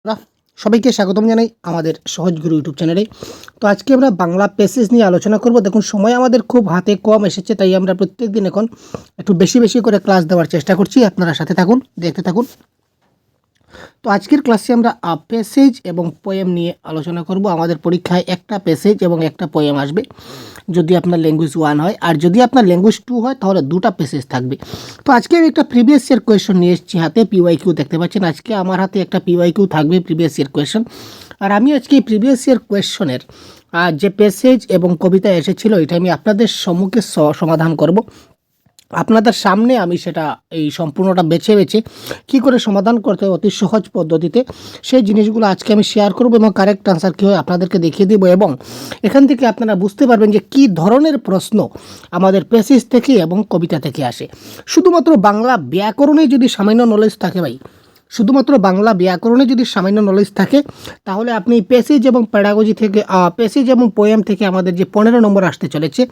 না, সবাইকে স্বাগতম জানাই আমাদের সহজ গুরু ইউটিউব চ্যানেলে। তো আজকে আমরা বাংলা প্যাসেজ নিয়ে আলোচনা করব। দেখুন, সময় আমাদের খুব হাতে কম এসেছে, তাই আমরা প্রত্যেকদিন এখন একটু বেশি বেশি করে ক্লাস দেওয়ার চেষ্টা করছি। আপনারা সাথে থাকুন, দেখতে থাকুন। তো আজকের ক্লাসে আমরা প্যাসেজ এবং পোয়েম নিয়ে আলোচনা করব। আমাদের পরীক্ষায় একটা প্যাসেজ এবং একটা পোয়েম আসবে যদি আপনার ল্যাঙ্গুয়েজ 1 হয়, আর যদি আপনার ল্যাঙ্গুয়েজ 2 হয় তাহলে দুটো প্যাসেজ থাকবে। তো আজকে আমি একটা প্রিভিয়াস ইয়ার কোয়েশ্চন নিয়ে এসেছি হাতে, পিওয়াইকিউ দেখতে পাচ্ছেন। আজকে আমার হাতে একটা পিওয়াইকিউ থাকবে, প্রিভিয়াস ইয়ার কোয়েশ্চন। আর আমি আজকে এই প্রিভিয়াস ইয়ার কোয়েশ্চনের যে প্যাসেজ এবং কবিতা এসেছিল, এটা আমি আপনাদের সম্মুখে সমাধান করব। আপনাদের সামনে আমি সেটা এই সম্পূর্ণটা বেছে বেছে কী করে সমাধান করতে হয় অতি সহজ পদ্ধতিতে, সেই জিনিসগুলো আজকে আমি শেয়ার করব এবং কারেক্ট আনসার কী হয় আপনাদেরকে দেখিয়ে দেবো। এবং এখান থেকে আপনারা বুঝতে পারবেন যে কী ধরনের প্রশ্ন আমাদের প্যাসেজ থেকে এবং কবিতা থেকে আসে। শুধুমাত্র বাংলা ব্যাকরণে যদি সামান্য নলেজ থাকে ভাই, শুধুমাত্র বাংলা ব্যাকরণে যদি সামান্য নলেজ থাকে, তাহলে আপনি প্যাসেজ এবং প্যাডাগজি থেকে প্যাসেজ এবং পোয়েম থেকে আমাদের যে 15 নম্বর আসতে চলেছে,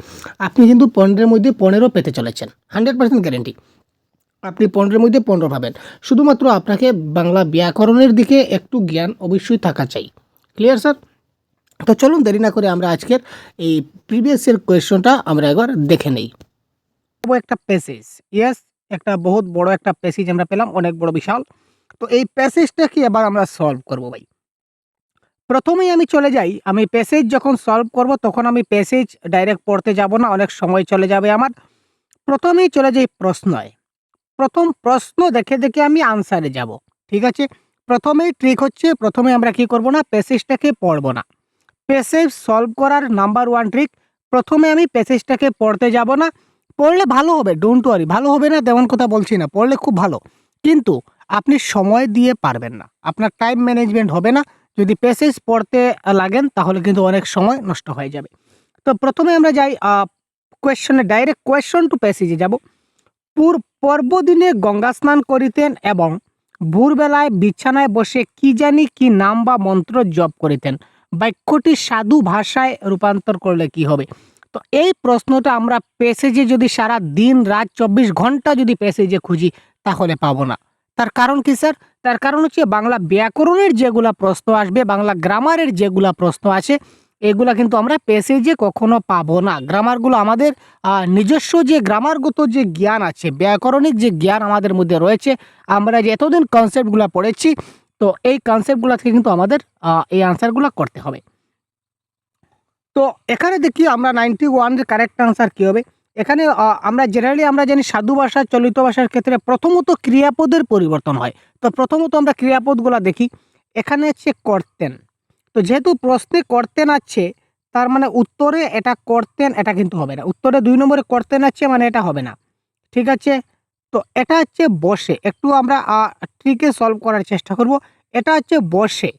আপনি কিন্তু 15-এর মধ্যে 15 পেতে চলেছেন, 100% গ্যারেন্টি। আপনি 15-এর মধ্যে 15 পাবেন। শুধুমাত্র আপনাকে বাংলা ব্যাকরণের দিকে একটু জ্ঞান অবশ্যই থাকা চাই। Clear sir? তো চলুন দেরি না করে আমরা আজকের এই প্রিভিয়াস এর কোয়েশ্চনটা আমরা একবার দেখে নেই। একটা প্যাসেজ, ইয়েস, একটা বহুত বড় একটা প্যাসেজ আমরা পেলাম, অনেক বড় বিশাল। তো এই প্যাসেজটাকে এবার আমরা সলভ করব ভাই। প্রথমেই আমি চলে যাই, আমি প্যাসেজ যখন সলভ করব তখন আমি প্যাসেজ ডাইরেক্ট পড়তে যাব না, অনেক সময় চলে যাবে আমার। প্রথমেই চলে যাই প্রশ্নয়। প্রথম প্রশ্ন দেখে দেখে আমি আনসারে যাব। ঠিক আছে? প্রথমেই ট্রিক হচ্ছে, প্রথমে আমরা কি করব না, প্যাসেজটাকে পড়ব না। প্যাসেজ সলভ করার নাম্বার 1 ট্রিক, প্রথমে আমি প্যাসেজটাকে পড়তে যাব না। পড়লে ভালো হবে, ডোন্ট ওয়ারি, ভালো হবে না তেমন কথা বলছি না, পড়লে খুব ভালো। কিন্তু আপনি সময় দিয়ে পারবেন না, আপনার টাইম ম্যানেজমেন্ট হবে না। যদি প্যাসেজ পড়তে লাগেন তাহলে কিন্তু অনেক সময় নষ্ট হয়ে যাবে। তো প্রথমে আমরা যাই কোয়েশ্চনে, ডাইরেক্ট কোয়েশ্চন টু প্যাসেজে যাব। পর্বদিনে গঙ্গা স্নান করিতেন এবং ভোরবেলায় বিছানায় বসে কি জানি কি নাম বা মন্ত্র জপ করিতেন। বাক্যটি সাধু ভাষায় রূপান্তর করলে কি হবে? তো এই প্রশ্নটা আমরা প্যাসেজে যদি সারা দিন রাত 24 ঘন্টা যদি প্যাসেজে খুঁজি তাহলে পাবো না। তার কারণ কি স্যার? তার কারণ হচ্ছে বাংলা ব্যাকরণের যেগুলা প্রশ্ন আসবে, বাংলা গ্রামারের যেগুলা প্রশ্ন আছে, এগুলা কিন্তু আমরা প্যাসেজে কখনো পাবো না। গ্রামারগুলো আমাদের নিজস্ব যে গ্রামারগত যে জ্ঞান আছে, ব্যাকরণিক যে জ্ঞান আমাদের মধ্যে রয়েছে, আমরা যে এতদিন কনসেপ্টগুলো পড়েছি, তো এই কনসেপ্টগুলো থেকে কিন্তু আমাদের এই আনসারগুলো করতে হবে। তো এখানে দেখি আমরা 91 এর কারেক্ট আনসার কী হবে? এখানে আমরা জেনারেলি আমরা জানি সাধু ভাষা, চলিত ভাষার ক্ষেত্রে প্রথমত ক্রিয়াপদের পরিবর্তন হয়। তো প্রথমত আমরা ক্রিয়াপদগুলা দেখি। এখানে হচ্ছে করতেন। তো যেহেতু প্রশ্নে করতেন আছে, তার মানে উত্তরে এটা করতেন, এটা কিন্তু হবে না। উত্তরে 2 নম্বরে করতেন আছে, মানে এটা হবে না। ঠিক আছে? তো এটা হচ্ছে বসে। একটু আমরা ট্রিকে সলভ করার চেষ্টা করব। এটা হচ্ছে বসে।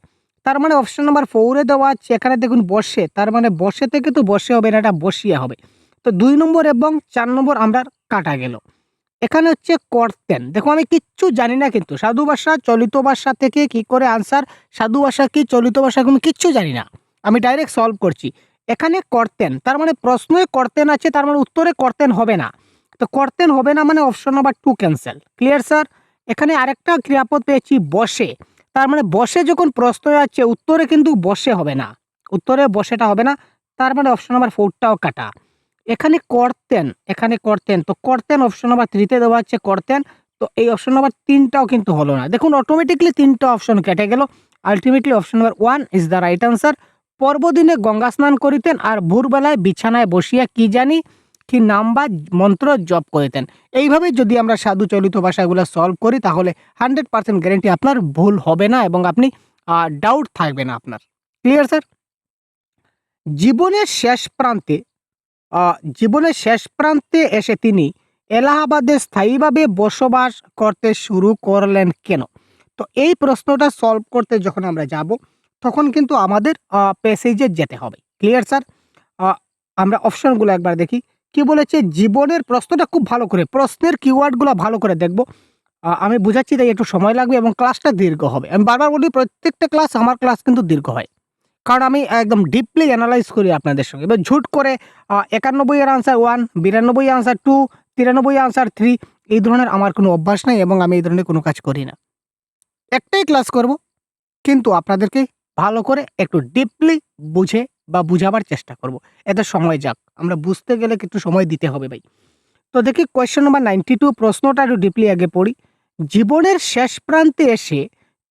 তার মানে অপশন নাম্বার 4 এ দেওয়া আছে, এখানে দেখুন বসে, তার মানে বসে থেকে তো বসে হবে না, এটা বসিয়া হবে। তো 2 নম্বর এবং 4 নম্বর আমরা কাটা গেল। এখানে হচ্ছে করতেন। দেখো আমি কিচ্ছু জানি না, কিন্তু সাধু ভাষা, চলিত ভাষা থেকে কি করে আনসার, সাধু ভাষা কি, চলিত ভাষা কি, আমি কিচ্ছু জানি না। আমি ডাইরেক্ট সলভ করছি। এখানে করতেন, তার মানে প্রশ্নে করতেন আছে, তার মানে উত্তরে করতেন হবে না। তো করতেন হবে না মানে option number 2 cancel. Clear sir? এখানে আরেকটা ক্রিয়াপদ পেয়েছি বসে। তার মানে বসে যখন প্রশ্ন আছে, উত্তরে কিন্তু বসে হবে না। উত্তরে বসেটা হবে না। তার মানে অপশন নাম্বার 4 টাও কাটা। এখানে করতেন, এখানে করতেন। তো করতেন অপশন নাম্বার 3 তে দেওয়া আছে করতেন। তো এই অপশন নাম্বার 3 টাও কিন্তু হলো না। দেখুন অটোমেটিক্যালি 3 টা অপশন কেটে গেল। Ultimately option number 1 is the right answer. পর্বদিনে গঙ্গা স্নান করিতেন আর ভোরবেলায় বিছানায় বসিয়া কি জানি কি নাম বা মন্ত্র জপ করিতেন। এইভাবে যদি আমরা সাধু চলিত ভাষাগুলো সলভ করি তাহলে 100% গ্যারান্টি আপনার ভুল হবে না এবং আপনি ডাউট থাকবে না আপনার। Clear sir? জীবনের শেষ প্রান্তে জীবনের শেষ প্রান্তে এসে তিনি এলাহাবাদে স্থায়ীভাবে বসবাস করতে শুরু করলেন কেন? তো এই প্রশ্নটা সলভ করতে যখন আমরা যাব, তখন কিন্তু আমাদের প্যাসেজে যেতে হবে। Clear sir? আ আমরা অপশনগুলো একবার দেখি। কি বলেছে? জীবনের, প্রশ্নটা খুব ভালো করে, প্রশ্নের কিওয়ার্ডগুলো ভালো করে দেখব। আমি বুঝাচ্ছি তাই একটু সময় লাগবে এবং ক্লাসটা দীর্ঘ হবে। আমি বারবার বলি, প্রত্যেকটা ক্লাস, আমার ক্লাস কিন্তু দীর্ঘ হয়। কারণ আমি একদম ডিপলি এনালাইজ করি আপনাদের সঙ্গে। এবার ঝুট করে ৯১ এর আনসার 1, ৯২ আনসার 2, ৯৩ আনসার 3, এই ধরনের আমার কোনো অভ্যাস নাই এবং আমি এই ধরনের কোনো কাজ করি না। একটাই ক্লাস করব, কিন্তু আপনাদেরকে ভালো করে একটু ডিপলি বুঝে বা বুঝাবার চেষ্টা করব। এতে সময় যাক। আমরা বুঝতে গেলে একটু সময় দিতে হবে ভাই। তো দেখি কোয়েশ্চেন নাম্বার 92 প্রশ্নটা একটু ডিপলি আগে পড়ি। জীবনের শেষ প্রান্তে এসে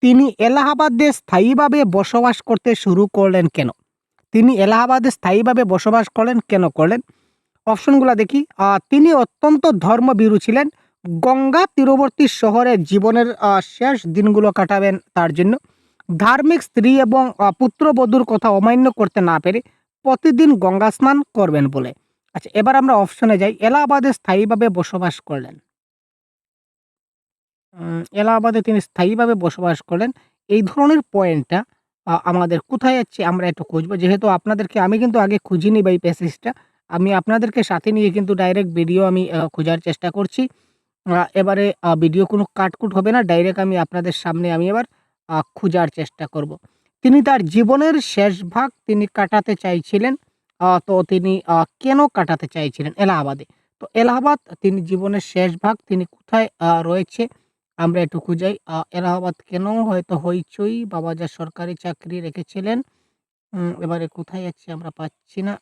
তিনি এলাহাবাদে স্থায়ীভাবে বসবাস করতে শুরু করলেন কেন? তিনি এলাহাবাদে স্থায়ীভাবে বসবাস করলেন কেন করলেন? অপশনগুলা দেখি। তিনি অত্যন্ত ধর্মভীরু ছিলেন। গঙ্গা তীরবর্তী শহরে জীবনের শেষ দিনগুলো কাটাবেন তার জন্য। ধার্মিক স্ত্রী এবং পুত্রবধূর কথা অমান্য করতে না পেরে প্রতিদিন গঙ্গা স্নান করবেন বলে। আচ্ছা, এবার আমরা অপশনে যাই। এলাহাবাদে স্থায়ীভাবে বসবাস করলেন। এলাহাবাদে তিনি স্থায়ীভাবে বসবাস করলেন। এই ধরনের পয়েন্টটা আমাদের কোথায় আছে আমরা একটু খুঁজবো। যেহেতু আপনাদেরকে আমি কিন্তু আগে খুঁজিনি বা এই প্যাসেজটা। আমি আপনাদেরকে সাথে নিয়ে কিন্তু ডাইরেক্ট ভিডিও আমি খোঁজার চেষ্টা করছি। এবারে ভিডিও কোনো কাটকুট হবে না। ডাইরেক্ট আমি আপনাদের সামনে আমি এবার খোঁজার চেষ্টা করব। তিনি তার জীবনের শেষ ভাগ তিনি কাটাতে চাইছিলেন। তো তিনি কেন কাটাতে চাইছিলেন এলাহাবাদে? তো এলাহাবাদ তিনি জীবনের শেষ ভাগ তিনি কোথায় রয়েছে আমরা একটু খুঁজাই। এলাহাবাদ কেন? হয়তো হইচই, বাবাজান সরকারি চাকরি রেখেছিলেন। এবারে কোথায় আছে আমরা পাচ্ছি না।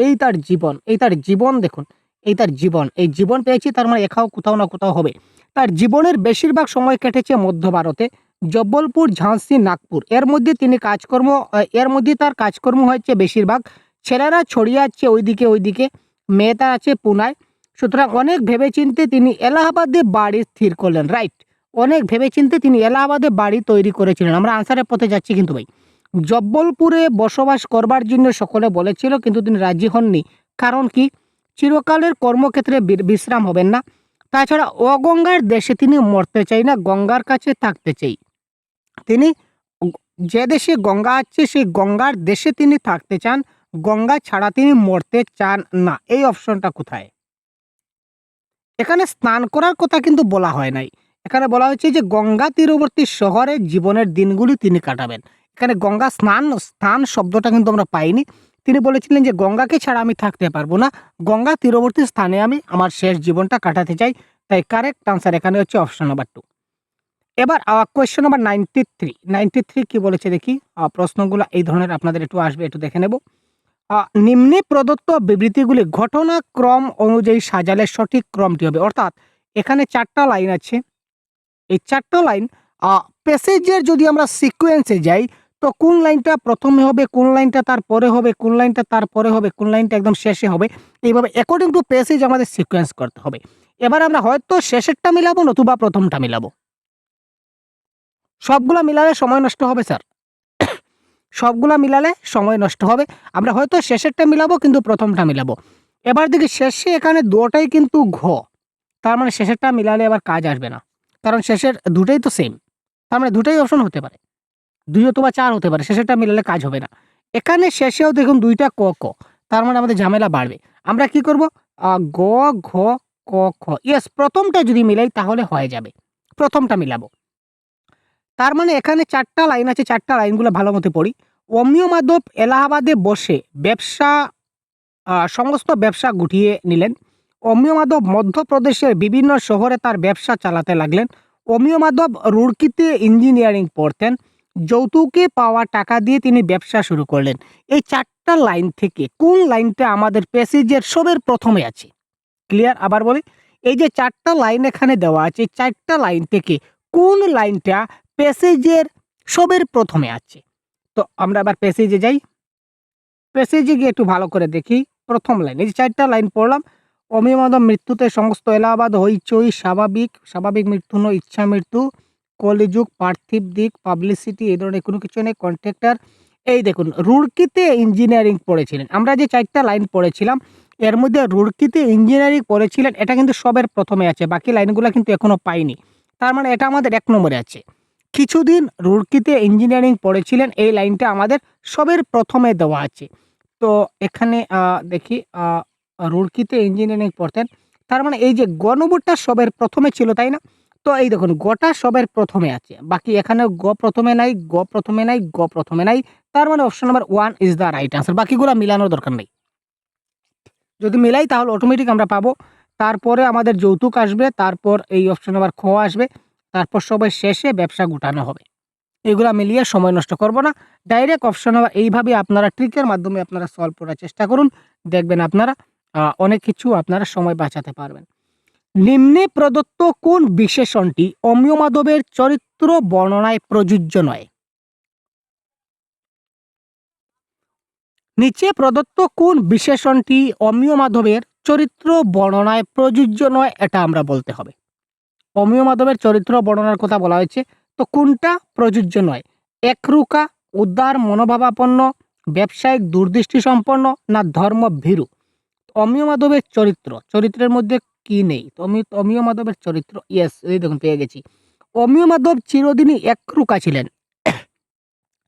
এই তার জীবন, এই তার জীবন দেখুন, এই তার জীবন। এই জীবন পেয়েছি তার মানে এখাও কোথাও না কোথাও হবে। তার জীবনের বেশিরভাগ সময় কেটেছে মধ্য ভারতে। জব্বলপুর, ঝাঁসি, নাগপুর। এর মধ্যে তার কাজকর্ম হয়েছে বেশিরভাগ। ছেলেরা ছড়িয়ে আছে ওইদিকে, ওইদিকে। মেয়েটা আছে পুনায়। সুতরাং অনেক ভেবেচিন্তে তিনি এলাহাবাদে বাড়ি স্থির করলেন। রাইট। অনেক ভেবেচিন্তে তিনি এলাহাবাদে বাড়ি তৈরি করেছিলেন। আমরা আনসারের পথে যাচ্ছি কিন্তু ভাই। জব্বলপুরে বসবাস করবার জন্য সকলে বলেছিল কিন্তু তিনি রাজি হননি। কারণ কি? চিরকালের কর্মক্ষেত্রে বিশ্রাম হবেন না। তাছাড়া অগঙ্গার দেশে তিনি মরতে চাই না, গঙ্গার কাছে থাকতে চাই। তিনি যে দেশে গঙ্গা আছে সেই গঙ্গার দেশে তিনি থাকতে চান, গঙ্গা ছাড়া তিনি মরতে চান না। এই অপশনটা কোথায়? এখানে স্নান করার কথা কিন্তু বলা হয় নাই। এখানে বলা হয়েছে যে গঙ্গা তীরবর্তী শহরে জীবনের দিনগুলি তিনি কাটাবেন। এখানে গঙ্গা স্থান শব্দটা কিন্তু আমরা পাইনি। তিনি বলেছিলেন যে গঙ্গাকে ছাড়া আমি থাকতে পারবো না, গঙ্গা তীরবর্তী স্থানে আমি আমার শেষ জীবনটা কাটাতে চাই। তাই কারেক্ট আনসার এখানে হচ্ছে অপশন নাম্বার 2। এবার কোয়েশ্চেন নাম্বার 93 কি বলেছে দেখি। প্রশ্নগুলো এই ধরনের আপনাদের একটু আসবে, একটু দেখে নেব। নিম্নে প্রদত্ত বিবৃতিগুলি ঘটনাক্রম অনুযায়ী সাজালে সঠিক ক্রমটি হবে। অর্থাৎ এখানে 4টা লাইন আছে। এই 4টা লাইন প্যাসেজের যদি আমরা সিকোয়েন্সে যাই তো কোন লাইনটা প্রথমে হবে, কোন লাইনটা তারপরে হবে, কোন লাইনটা তারপরে হবে, কোন লাইনটা একদম শেষে হবে, এইভাবে অ্যাকর্ডিং টু প্যাসেজ আমাদের সিকোয়েন্স করতে হবে। এবার আমরা হয়তো শেষেরটা মিলাবো নতুবা প্রথমটা মিলাবো। সবগুলা মিলালে সময় নষ্ট হবে স্যার। সবগুলা মিলালে সময় নষ্ট হবে। আমরা হয়তো শেষেরটা মিলাবো কিন্তু প্রথমটা মিলাবো। এবার দেখি শেষে এখানে দুটোই কিন্তু ঘ। তার মানে শেষেরটা মিলালে এবার কাজ আসবে না। কারণ শেষের দুটোই তো সেম। তার মানে দুটোই অপশন হতে পারে। ২ অথবা ৪ হতে পারে। শেষেরটা মিলালে কাজ হবে না। এখানে শেষেও দেখুন ২টা ক, ক। তার মানে আমাদের ঝামেলা বাড়বে। আমরা কি করব? গ, ঘ, ক, খ। ইয়েস, প্রথমটা যদি মিলাই তাহলে হয়ে যাবে। প্রথমটা মিলাবো। তার মানে এখানে 4টা লাইন আছে, 4টা লাইনগুলো ভালো মতো পড়ি। অমিয় মাধব এলাহাবাদে বসে সমস্ত ব্যবসা গুটিয়ে নিলেন। অমিয় মাধব মধ্যপ্রদেশের বিভিন্ন শহরে তার ব্যবসা চালাতে লাগলেন। অমিয় মাধব রুড়কিতে ইঞ্জিনিয়ারিং পড়তেন। যৌতুকে পাওয়া টাকা দিয়ে তিনি ব্যবসা শুরু করলেন। এই 4টা লাইন থেকে কোন লাইনটা আমাদের প্যাসেজের সবের প্রথমে আছে? ক্লিয়ার? আবার বলি, এই যে 4টা লাইন এখানে দেওয়া আছে, 4টা লাইন থেকে কোন লাইনটা প্যাসেজের সবের প্রথমে আছে? তো আমরা আবার প্যাসেজে যাই। প্যাসেজে গিয়ে একটু ভালো করে দেখি। প্রথম লাইন, এই যে 4টা লাইন পড়লাম। অমিয় মাধব মৃত্যুতে সমস্ত এলাহাবাদ হইচই, স্বাভাবিক মৃত্যু নয়, ইচ্ছা মৃত্যু, কলিযুগ, পার্থিব দিক, পাবলিসিটি, এই ধরনের কোনো কিছু নেই, কন্ট্রাক্টর। এই দেখুন, রুড়কিতে ইঞ্জিনিয়ারিং পড়েছিলেন। আমরা যে 4টা লাইন পড়েছিলাম এর মধ্যে রুড়কিতে ইঞ্জিনিয়ারিং পড়েছিলেন এটা কিন্তু সবের প্রথমে আছে, বাকি লাইনগুলো কিন্তু এখনো পাইনি। তার মানে এটা আমাদের 1 নম্বরে আছে। কিছুদিন রুড়কিতে ইঞ্জিনিয়ারিং পড়েছিলেন, এই লাইনটা আমাদের সবের প্রথমে দেওয়া আছে। তো এখানে দেখি রুড়কিতে ইঞ্জিনিয়ারিং পড়তেন। তার মানে এই যে গ নম্বরটা সবের প্রথমে ছিল, তাই না? তো এই দেখুন গটা সবের প্রথমে আছে। বাকি এখানে গ প্রথমে নাই, গ প্রথমে নাই, গ প্রথমে নাই। তার মানে option number 1 is the right answer. বাকিগুলো মিলানোর দরকার নেই। যদি মিলাই তাহলে অটোমেটিক আমরা পাবো। তারপরে আমাদের যৌতুক আসবে, তারপর এই অপশন নাম্বার খ আসবে, তারপর সবার শেষে ব্যবসা গুটানো হবে। এগুলা মিলিয়ে সময় নষ্ট করব না। ডাইরেক্ট অপশন হবে, এইভাবে আপনারা ট্রিকের মাধ্যমে আপনারা সলভ করার চেষ্টা করুন। দেখবেন আপনারা অনেক কিছু আপনারা সময় বাঁচাতে পারবেন। নিম্নে প্রদত্ত কোন বিশেষণটি অমিয় মাধবের চরিত্র বর্ণনায় প্রযোজ্য নয়? নিচে প্রদত্ত কোন বিশেষণটি অমিয় মাধবের চরিত্র বর্ণনায় প্রযোজ্য নয়, এটা আমরা বলতে হবে। অমিয় মাধবের চরিত্র বর্ণনার কথা বলা হয়েছে, তো কোনটা প্রযোজ্য নয়? একরুকা, উদার মনোভাবাপন্ন, ব্যবসায়িক দূরদৃষ্টি সম্পন্ন, না ধর্মভীরু? অমিয় মাধবের চরিত্রের মধ্যে কি নেই? তো অমিয় মাধবের চরিত্র, ইয়েস, এই দেখুন পেয়ে গেছি। অমিয় মাধব চিরদিনই একরুকা ছিলেন।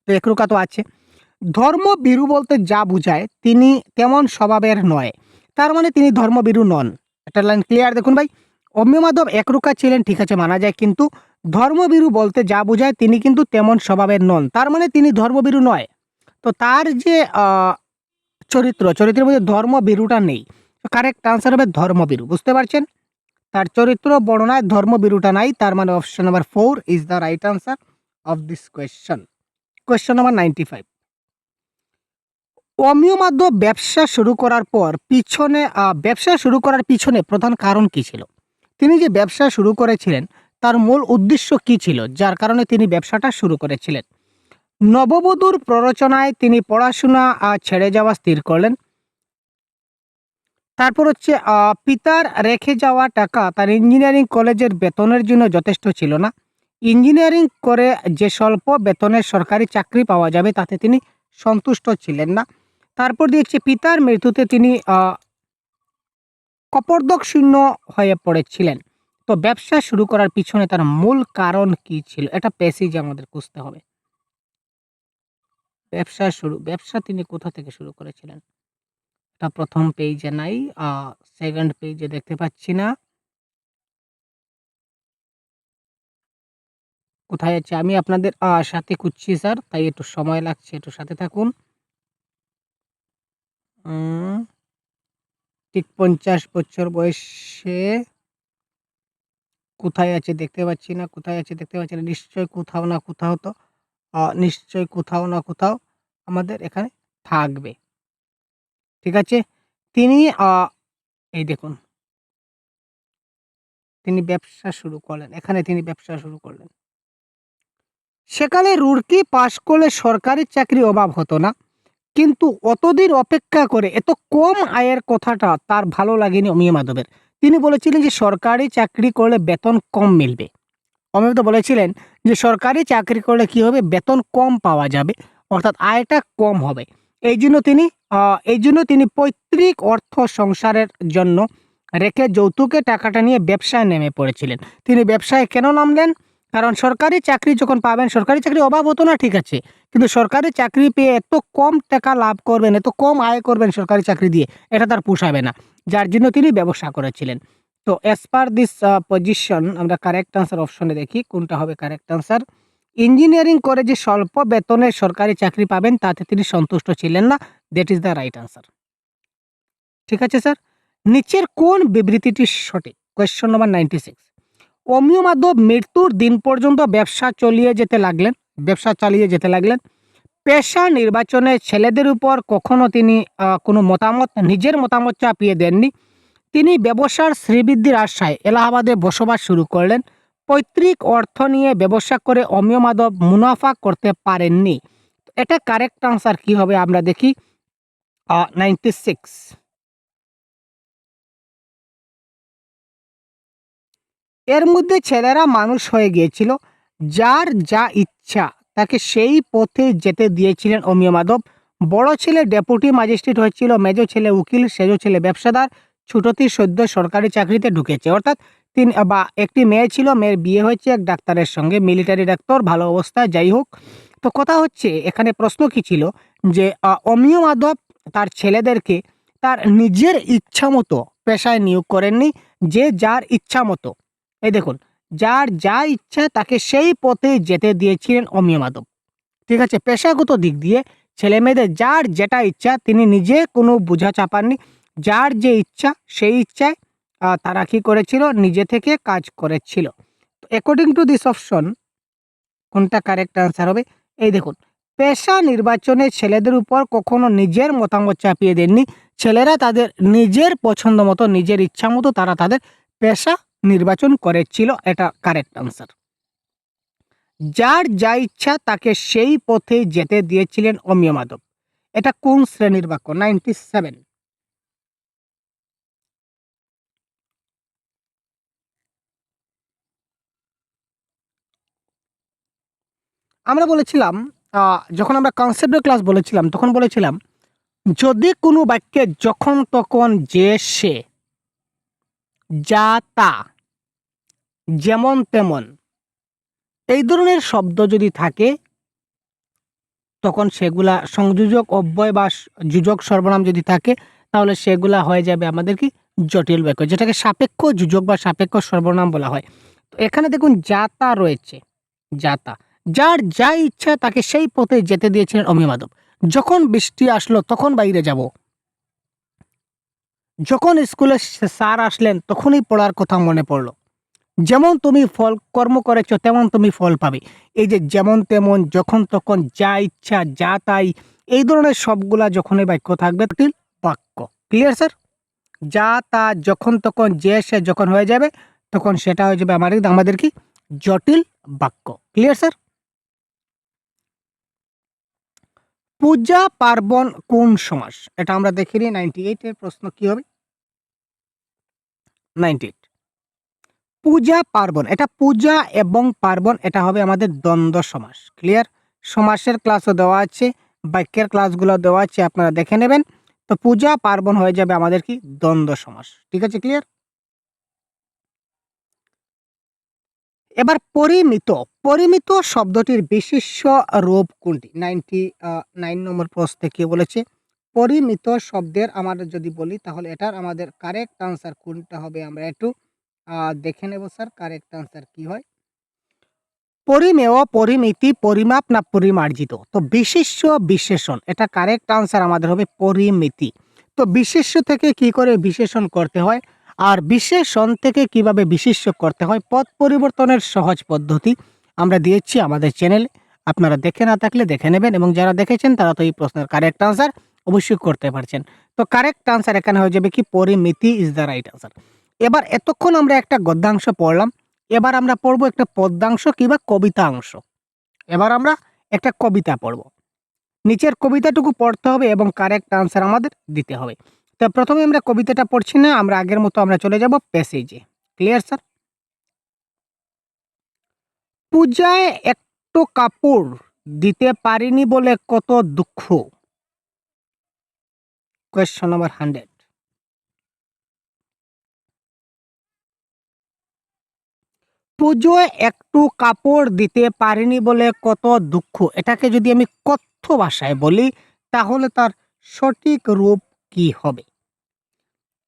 তো একরুকা তো আছে। ধর্মভীরু বলতে যা বুঝায় তিনি তেমন স্বভাবের নয়, তার মানে তিনি ধর্মভীরু নন। একটা লাইন ক্লিয়ার দেখুন ভাই, অমিয় মাধব একরুকা ছিলেন, ঠিক আছে, মানা যায়, কিন্তু ধর্মভীরু বলতে যা বুঝায় তিনি কিন্তু তেমন স্বভাবের নন, তার মানে তিনি ধর্মভীরু নয়। তো তার যে চরিত্রের মধ্যে ধর্মভীরুটা নেই। কারেক্ট আনসার হবে ধর্মভীরু, বুঝতে পারছেন? তার চরিত্র বর্ণনায় ধর্মভীরুটা নাই, তার মানে option number 4 is the right answer of this question. Question number 95। অমিয় মাধব ব্যবসা শুরু করার পিছনে প্রধান কারণ কি ছিল? তিনি যে ব্যবসা শুরু করেছিলেন তার মূল উদ্দেশ্য কি ছিল, যার কারণে তিনি ব্যবসাটা শুরু করেছিলেন? নববধূর প্ররোচনায় তিনি পড়াশোনা ছেড়ে যাওয়া স্থির করলেন। তারপর হচ্ছে পিতার রেখে যাওয়া টাকা তার ইঞ্জিনিয়ারিং কলেজের বেতনের জন্য যথেষ্ট ছিল না। ইঞ্জিনিয়ারিং করে যে স্বল্প বেতনের সরকারি চাকরি পাওয়া যাবে তাতে তিনি সন্তুষ্ট ছিলেন না। তারপর দেখছি পিতার মৃত্যুতে তিনি কপর্দক শূন্য হয়ে পড়েছিলেন। তো ব্যবসা শুরু করার পিছনে তার মূল কারণ কি ছিল? এটা প্যাসেজ আমাদের খুঁজতে হবে। ব্যবসা তিনি কোথা থেকে শুরু করেছিলেন? এটা প্রথম পেজে নাই, সেকেন্ড পেজে দেখতে পাচ্ছি না। কোথায় আছে? আমি আপনাদের সাথে খুঁজছি স্যার, তাই একটু সময় লাগছে, একটু সাথে থাকুন। ঠিক 50 বছর বয়সে কোথায় আছে দেখতে পাচ্ছি না, কোথায় আছে দেখতে পাচ্ছি না। নিশ্চয়ই কোথাও না কোথাও তো নিশ্চয়ই কোথাও না কোথাও আমাদের এখানে থাকবে। ঠিক আছে? তিনি এই দেখুন, তিনি ব্যবসা শুরু করলেন। এখানে তিনি ব্যবসা শুরু করলেন। সেকালে রুড়কি পাশ করলে সরকারি চাকরির অভাব হতো না। কিন্তু অতদিন অপেক্ষা করে এত কম আয়ের কথাটা তার ভালো লাগেনি অমিয় মাধবের। তিনি বলেছিলেন যে সরকারি চাকরি করলে বেতন কম মিলবে। অমিয় মাধব বলেছিলেন যে সরকারি চাকরি করলে কি হবে? বেতন কম পাওয়া যাবে, অর্থাৎ আয়টা কম হবে। এই জন্য তিনি পৈতৃক অর্থ সংসারের জন্য রেখে যৌতুকের টাকাটা নিয়ে ব্যবসায় নেমে পড়েছিলেন। তিনি ব্যবসায় কেন নামলেন? কারণ সরকারি চাকরি যখন পাবেন, সরকারি চাকরির অভাব হতো না, ঠিক আছে, কিন্তু সরকারি চাকরি পেয়ে এত কম টাকা লাভ করবেন, এত কম আয় করবেন সরকারি চাকরি দিয়ে, এটা তার পোষাবে না। যার জন্য তিনি ব্যবসা করেছিলেন। তো অ্যাজ পার দিস পজিশন আমরা কারেক্ট আনসার অপশনে দেখি কোনটা হবে কারেক্ট আনসার। ইঞ্জিনিয়ারিং করে যে স্বল্প বেতনে সরকারি চাকরি পাবেন তাতে তিনি সন্তুষ্ট ছিলেন না। That is the right answer. ঠিক আছে স্যার? নিচের কোন বিবৃতিটি সঠিক? Question number 96। অমিয় মাধব মৃত্যুর দিন পর্যন্ত ব্যবসা চালিয়ে যেতে লাগলেন। পেশা নির্বাচনে ছেলেদের উপর কখনো তিনি কোনো নিজের মতামত চাপিয়ে দেননি। তিনি ব্যবসার শ্রীবৃদ্ধির আশায় এলাহাবাদে বসবাস শুরু করলেন। পৈতৃক অর্থ নিয়ে ব্যবসা করে অমিয় মাধব মুনাফা করতে পারেননি। এটা কারেক্ট আনসার কি হবে আমরা দেখি। 96। এর মধ্যে ছেলেরা মানুষ হয়ে গিয়েছিল, যার যা ইচ্ছা তাকে সেই পথে যেতে দিয়েছিলেন অমিয় মাধব। বড় ছেলে ডেপুটি ম্যাজিস্ট্রেট হয়েছিল, মেজো ছেলে উকিল, সেজো ছেলে ব্যবসাদার, ছোটটি সদ্য সরকারি চাকরিতে ঢুকেছে। অর্থাৎ একটি মেয়ে ছিল, মেয়ের বিয়ে হয়েছে এক ডাক্তারের সঙ্গে, মিলিটারি ডাক্তার, ভালো অবস্থায়, যাই হোক। তো কথা হচ্ছে এখানে প্রশ্ন কি ছিল যে অমিয় মাধব তার ছেলেদেরকে তার নিজের ইচ্ছা মতো পেশায় নিয়োগ করেননি, যে যার ইচ্ছা মতো, এই দেখুন, যার যা ইচ্ছা তাকে সেই পথে যেতে দিয়েছিলেন অমিয় মাধব। ঠিক আছে? পেশাগত দিক দিয়ে ছেলে মেয়েদের যার যেটা ইচ্ছা তিনি নিজে কোনো বোঝা চাপাননি। যার যে ইচ্ছা সেই ইচ্ছায় তারা কি করেছিল? নিজে থেকে কাজ করেছিল। তো অ্যাকর্ডিং টু দিস অপশন কোনটা কারেক্ট আনসার হবে? এই দেখুন, পেশা নির্বাচনে ছেলেদের উপর কখনো নিজের মতামত চাপিয়ে দেননি। ছেলেরা তাদের নিজের পছন্দ মতো, নিজের ইচ্ছা মতো তারা তাদের পেশা নির্বাচন করেছিল। এটা কারেক্ট আনসার। যার যা ইচ্ছা তাকে সেই পথে যেতে দিয়েছিলেন অমিয় মাধব। এটা কোন শ্রেণীর বাক্য? 97। আমরা বলেছিলাম, যখন আমরা কনসেপ্টের ক্লাস বলেছিলাম তখন বলেছিলাম, যদি কোনো বাক্যে যখন তখন, যে সে, যা তা, যেমন তেমন এই ধরনের শব্দ যদি থাকে, তখন সেগুলা সংযোজক অব্যয় বা যোজক সর্বনাম যদি থাকে, তাহলে সেগুলা হয়ে যাবে আমাদের কি? জটিল বাক্য, যেটাকে সাপেক্ষ যোজক বা সাপেক্ষ সর্বনাম বলা হয়। তো এখানে দেখুন যাতা রয়েছে, যাতা, যার যা ইচ্ছা তাকে সেই পথে যেতে দিয়েছিলেন অমিয় মাধব। যখন বৃষ্টি আসলো তখন বাইরে যাব, যখন স্কুলে স্যার আসলেন তখনই পড়ার কথা মনে পড়লো, যেমন তুমি ফল কর্ম করেছো তেমন তুমি ফল পাবে। এই যে যেমন তেমন, যখন তখন, যা ইচ্ছা, যা তাই, এই ধরনের সবগুলা যখনই বাক্য থাকবে জটিল বাক্য। Clear sir? যা তা, যখন তখন, যে সে যখন হয়ে যাবে, তখন সেটা হয়ে যাবে আমাদের কি? জটিল বাক্য। Clear sir? পূজা পার্বণ কোন সমাস? এটা আমরা দেখে নিই। 98 এর প্রশ্ন কি হবে? 98, পূজা পার্বণ, এটা পূজা এবং পার্বণ, এটা হবে আমাদের দ্বন্দ্ব সমাস। ক্লিয়ার? সমাসের ক্লাসও দেওয়া আছে, বাক্যের ক্লাসগুলো দেওয়া আছে, আপনারা দেখে নেবেন। তো পূজা পার্বণ হয়ে যাবে আমাদের কি? দ্বন্দ্ব সমাস। ঠিক আছে? ক্লিয়ার? এবার পরিমিত, পরিমিত শব্দটির বিশেষ্য রূপ কোনটি? 99 নম্বর প্রশ্নে কি বলেছে? পরিমিত শব্দের আমরা যদি বলি তাহলে এটার আমাদের কারেক্ট আনসার কোনটা হবে? আমরা একটু দেখে নেব স্যার কারেক্ট আনসার কি হয়। পরিমেয়, পরিমিতি, পরিমাপ না পরিমার্জিত? তো বিশেষ্য বিশেষণ, এটা কারেক্ট আনসার আমাদের হবে পরিমিতি। তো বিশেষ্য থেকে কি করে বিশেষণ করতে হয়, আর বিশেষণ থেকে কিভাবে বিশেষ্য করতে হয়, পদ পরিবর্তনের সহজ পদ্ধতি আমরা দিয়েছি আমাদের চ্যানেলে। আপনারা দেখে না থাকলে দেখে নেবেন, এবং যারা দেখেছেন তারা তো এই প্রশ্নের কারেক্ট আনসার অবশ্যই করতে পারছেন। তো কারেক্ট আনসার এখানে হয়ে যাবে কি? পরিমিতি ইজ দ্য রাইট আনসার। এবার এতক্ষণ আমরা একটা গদ্যাংশ পড়লাম, এবার আমরা পড়বো একটা পদ্যাংশ কিংবা কবিতা অংশ। এবার আমরা একটা কবিতা পড়ব। নিচের কবিতাটুকু পড়তে হবে এবং কারেক্ট আনসার আমাদের দিতে হবে। তো প্রথমে আমরা কবিতাটা পড়ছি না, আমরা আগের মতো আমরা চলে যাব প্যাসেজে। Clear sir? পূজায় একটু কাপড় দিতে পারিনি বলে কত দুঃখ। Question number 100। পুজোয় একটু কাপড় দিতে পারিনি বলে কত দুঃখ, এটাকে যদি আমি কথ্য ভাষায় বলি তাহলে তার সঠিক রূপ কি হবে?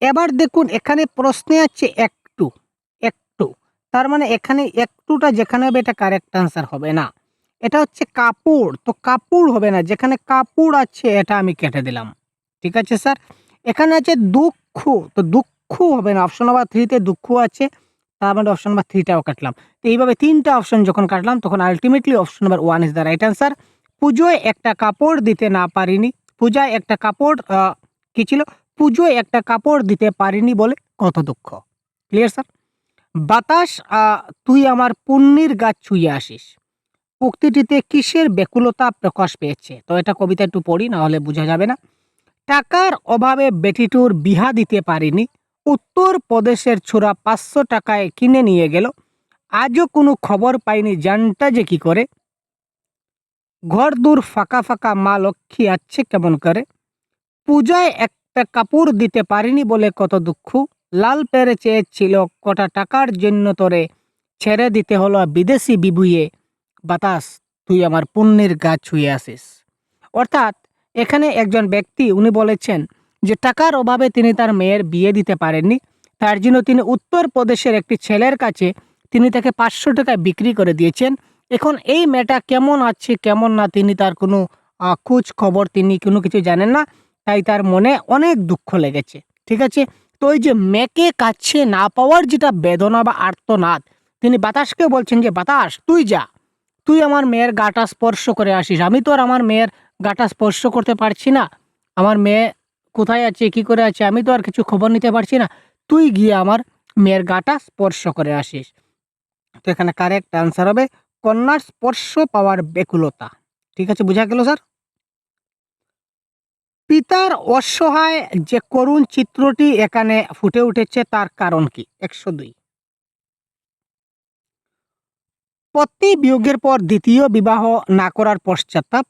এবার দেখুন এখানে প্রশ্নে আছে একটু, একটু, তার মানে এখানে একটুটা যেখানে হবে এটা কারেক্ট আনসার হবে না, এটা হচ্ছে কাপড়। তো কাপড় হবে না, যেখানে কাপড় আছে এটা আমি কেটে দিলাম। ঠিক আছে স্যার? এখানে আছে দুঃখ, তো দুঃখ হবে না, অপশন নাম্বার 3 তে দুঃখ আছে, তার মানে অপশন নাম্বার 3টাও কাটলাম। তো এইভাবে 3টা অপশন যখন কাটলাম তখন ultimately option number 1 is the right answer. পুজোয় একটা কাপড় দিতে না পারিনি, পূজায় একটা কাপড় কি ছিল? পুজোয় একটা কাপড় দিতে পারিনি বলে কত দুঃখ। Clear sir? বাতাস, তুই আমার পুণ্যির গাছ ছুঁয়ে আসিস, উক্তিটিতে কিসের ব্যাকুলতা প্রকাশ পেয়েছে? তো এটা কবিতা একটু পড়ি, না হলে বোঝা যাবে না। টাকার অভাবে বেটিটুর বিহা দিতে পারিনি, উত্তর প্রদেশের ছোড়া 500 টাকায় কিনে নিয়ে গেল, আজও কোনো খবর পাইনি জানটা যে কি করে, ঘর দূর ফাঁকা ফাঁকা মা লক্ষ্মী আছে কেমন করে, পূজায় একটা কাপড় দিতে পারিনি বলে কত দুঃখ, লাল পেরে চেয়েছিল কটা টাকার জন্য তোরে, ছেড়ে দিতে হলো বিদেশি বিবুয়ে, বাতাস তুই আমার পুণ্যের গাছ ছুঁয়ে আসিস। অর্থাৎ এখানে একজন ব্যক্তি উনি বলেছেন যে টাকার অভাবে তিনি তার মেয়ের বিয়ে দিতে পারেননি, তার জন্য তিনি উত্তরপ্রদেশের একটি ছেলের কাছে তিনি তাকে 500 টাকায় বিক্রি করে দিয়েছেন। এখন এই মেয়েটা কেমন আছে কেমন না তিনি তার কোনো খোঁজ খবর তিনি কোনো কিছু জানেন না, তাই তার মনে অনেক দুঃখ লেগেছে। ঠিক আছে? তো ওই যে মেয়েকে কাছে না পাওয়ার যেটা বেদনা বা আর্তনাদ, তিনি বাতাসকে বলছেন যে বাতাস তুই যা, তুই আমার মেয়ের গাটা স্পর্শ করে আসিস। আমি তো আর আমার মেয়ের গাটা স্পর্শ করতে পারছি না। আমার মেয়ে কোথায় আছে, কি করে আছে, আমি তো আর কিছু খবর নিতে পারছি না। তুই গিয়ে আমার মেয়ের গাটা স্পর্শ করে আসিস। তো এখানে কারেক্ট অ্যান্সার হবে কন্যার স্পর্শ পাওয়ার ব্যাকুলতা। ঠিক আছে, বুঝা গেল স্যার? পিতার অসহায় যে করুণ চিত্রটি এখানে ফুটে উঠেছে তার কারণ কি? 102। পত্নী বিয়োগের পর দ্বিতীয় বিবাহ না করার পশ্চাত্তাপ,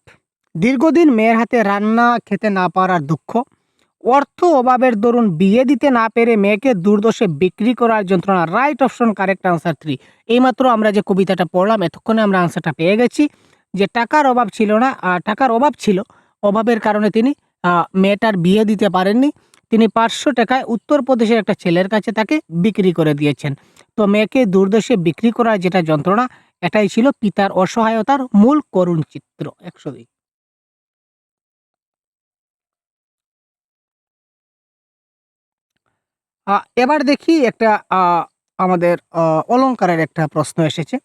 দীর্ঘদিন মেয়ের হাতে রান্না খেতে না পারার দুঃখ, অর্থ অভাবের দরুন বিয়ে দিতে না পেরে মেয়েকে দুর্দশে বিক্রি করার যন্ত্রণা। Right option, correct answer 3। এইমাত্র আমরা যে কবিতাটা পড়লাম এতক্ষণে আমরা আনসারটা পেয়ে গেছি যে টাকার অভাব ছিল না, টাকার অভাব ছিল, অভাবের কারণে তিনি মেয়েটার বিয়ে দিতে পারেননি। তিনি 500 টাকায় উত্তরপ্রদেশের একটা ছেলের কাছে তাকে বিক্রি করে দিয়েছেন। তো মেয়েকে দুর্দশে বিক্রি করার যেটা যন্ত্রণা, এটাই ছিল পিতার অসহায়তার মূল করুণ চিত্র। 102। এবার দেখি একটা আমাদের অলংকারের একটা প্রশ্ন এসেছে।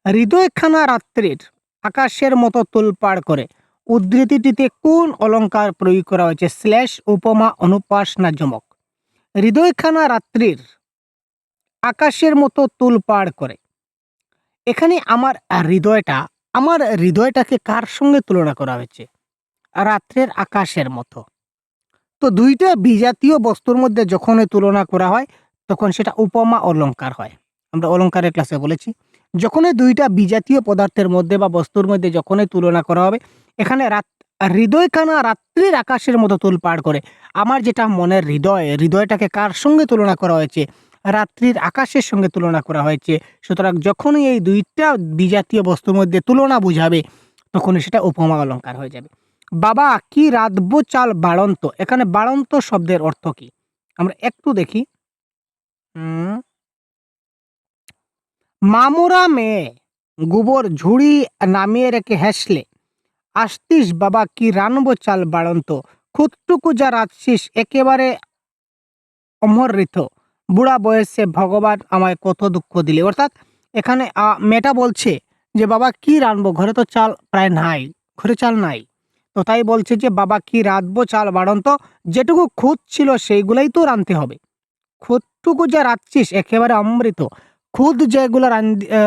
হৃদয়খানা রাত্রির আকাশের মতো তোলপাড় করে উদ্ধৃতিটিতে কোন অলংকার প্রয়োগ করা হয়েছে? স্ল্যাশ, উপমা, অনুপ্রাস না যমক? হৃদয়খানা রাত্রির আকাশের মতো তোলপাড় করে, এখানে আমার হৃদয়টাকে কার সঙ্গে তুলনা করা হয়েছে? রাত্রের আকাশের মতো। তো দুইটা বিজাতীয় বস্তুর মধ্যে যখনই তুলনা করা হয় তখন সেটা উপমা অলংকার হয়। আমরা অলংকারের ক্লাসে বলেছি, যখনই দুইটা বিজাতীয় পদার্থের মধ্যে বা বস্তুর মধ্যে যখনই তুলনা করা হবে, এখানে হৃদয়খানা রাত্রির আকাশের মতো তোলপাড় করে, আমার যেটা মনের হৃদয়টাকে কার সঙ্গে তুলনা করা হয়েছে? রাত্রির আকাশের সঙ্গে তুলনা করা হয়েছে। সুতরাং যখনই এই দুইটা বিজাতীয় বস্তুর মধ্যে তুলনা বুঝাবে তখনই সেটা উপমা অলংকার হয়ে যাবে। বাবা কি রাঁধবো চাল বাড়ন্ত, এখানে বাড়ন্ত শব্দের অর্থ কি? আমরা একটু দেখি। মামুরা মেয়ে গোবর ঝুড়ি নামিয়ে রেখে হেসলে, আসতিস বাবা কি রানবো চাল বাড়ন্ত, খুদটুকু যা রাঁধছিস একেবারে অমৃত, বুড়া বয়সে ভগবান আমায় কত দুঃখ দিলে। অর্থাৎ এখানে মেয়েটা বলছে যে বাবা কি রানবো, ঘরে তো চাল প্রায় নাই, ঘরে চাল নাই। তো তাই বলছে যে বাবা কি রাঁধবো চাল বাড়ন্ত, যেটুকু খুদ ছিল সেইগুলাই তো রাঁধতে হবে। খুদটুকু যা রাঁধছিস একেবারে অমৃত। খুদ যেগুলো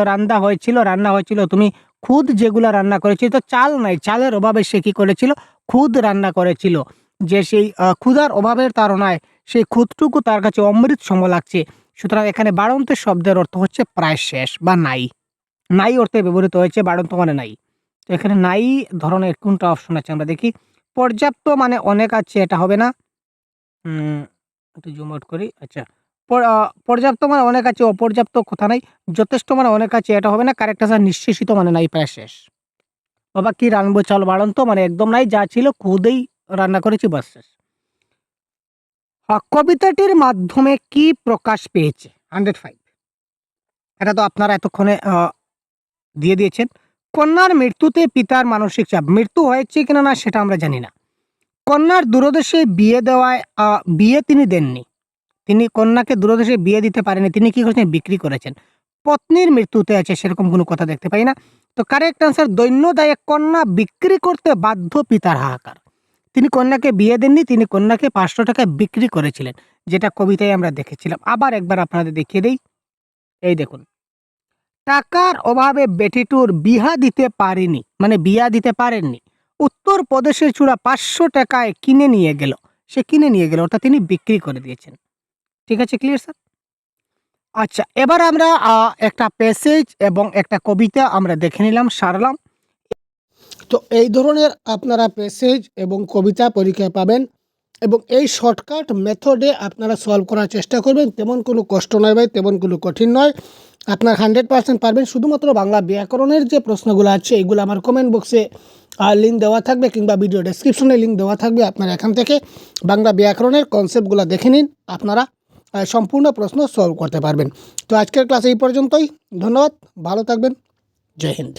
রান্না হয়েছিল, তুমি খুদ যেগুলো রান্না করেছিল, তো চাল নাই, চালের অভাবে সে কি করেছিল? খুদ রান্না করেছিল। যে সেই ক্ষুধার অভাবের তাড়নায় সেই খুদটুকু তার কাছে অমৃত সম লাগছে। সুতরাং এখানে বাড়ন্ত শব্দের অর্থ হচ্ছে প্রায় শেষ বা নাই। নাই অর্থে ব্যবহৃত হয়েছে, বাড়ন্ত মানে নাই। তো এখানে নাই ধরনের কোনটা অপশন আছে আমরা দেখি। পর্যাপ্ত মানে অনেক আছে, এটা হবে না। একটু জুম আউট করি। আচ্ছা, পর্যাপ্ত মানে অনেক আছে, অপর্যাপ্ত কথা নাই। যথেষ্ট মানে অনেক আছে, এটা হবে না। কারেক্ট আনসার নিঃশেষিত মানে নাই, প্রায় শেষ। বাবা কি রানবো চাল বাড়ন্ত মানে একদম নাই, যা ছিল খুদেই রান্না করেছি, বাস শেষ। কবিতাটির মাধ্যমে কি প্রকাশ পেয়েছে? 105। এটা তো আপনারা এতক্ষণে দিয়ে দিয়েছেন। কন্যার মৃত্যুতে পিতার মানসিক চাপ, মৃত্যু হয়েছে কিনা না সেটা আমরা জানি না। কন্যার দূরদেশে বিয়ে দেওয়ায় বিয়ে তিনি দেননি, তিনি কন্যাকে দূরদেশে বিয়ে দিতে পারেনি, তিনি কি করেছেন? বিক্রি করেছেন। পত্নীর মৃত্যুতে আছে সেরকম কোনো কথা দেখতে পাই না। তো কারেক্ট আনসার দৈন্য দায়ে কন্যা বিক্রি করতে বাধ্য পিতার হাহাকার। তিনি কন্যাকে বিয়ে দেননি, তিনি কন্যাকে 500 টাকায় বিক্রি করেছিলেন, যেটা কবিতায় আমরা দেখেছিলাম। আবার একবার আপনাদের দেখিয়ে দেই। এই দেখুন, টাকার অভাবে বেটিটুর বিহা দিতে পারিনি মানে বিয়া দিতে পারেননি, উত্তর প্রদেশের চূড়া 500 টাকায় কিনে নিয়ে গেল, সে কিনে নিয়ে গেল অর্থাৎ তিনি বিক্রি করে দিয়েছেন। ঠিক আছে, ক্লিয়ার স্যার? আচ্ছা, এবার আমরা একটা প্যাসেজ এবং একটা কবিতা আমরা দেখে নিলাম, সারলাম। তো এই ধরনের আপনারা প্যাসেজ এবং কবিতা পরীক্ষায় পাবেন এবং এই শর্টকাট মেথডে আপনারা সলভ করার চেষ্টা করবেন। তেমন কোনো কষ্ট নয় ভাই, তেমন কোনো কঠিন নয়, আপনার 100% পারবেন। শুধুমাত্র বাংলা ব্যাকরণের যে প্রশ্নগুলো আছে এগুলো আমার কমেন্ট বক্সে লিঙ্ক দেওয়া থাকবে কিংবা ভিডিও ডেসক্রিপশনে লিঙ্ক দেওয়া থাকবে। আপনারা এখান থেকে বাংলা ব্যাকরণের কনসেপ্টগুলো দেখে নিন, আপনারা সম্পূর্ণ প্রশ্ন সলভ করতে পারবেন। তো আজকের ক্লাস এই পর্যন্তই। ধন্যবাদ, ভালো থাকবেন, জয় হিন্দ।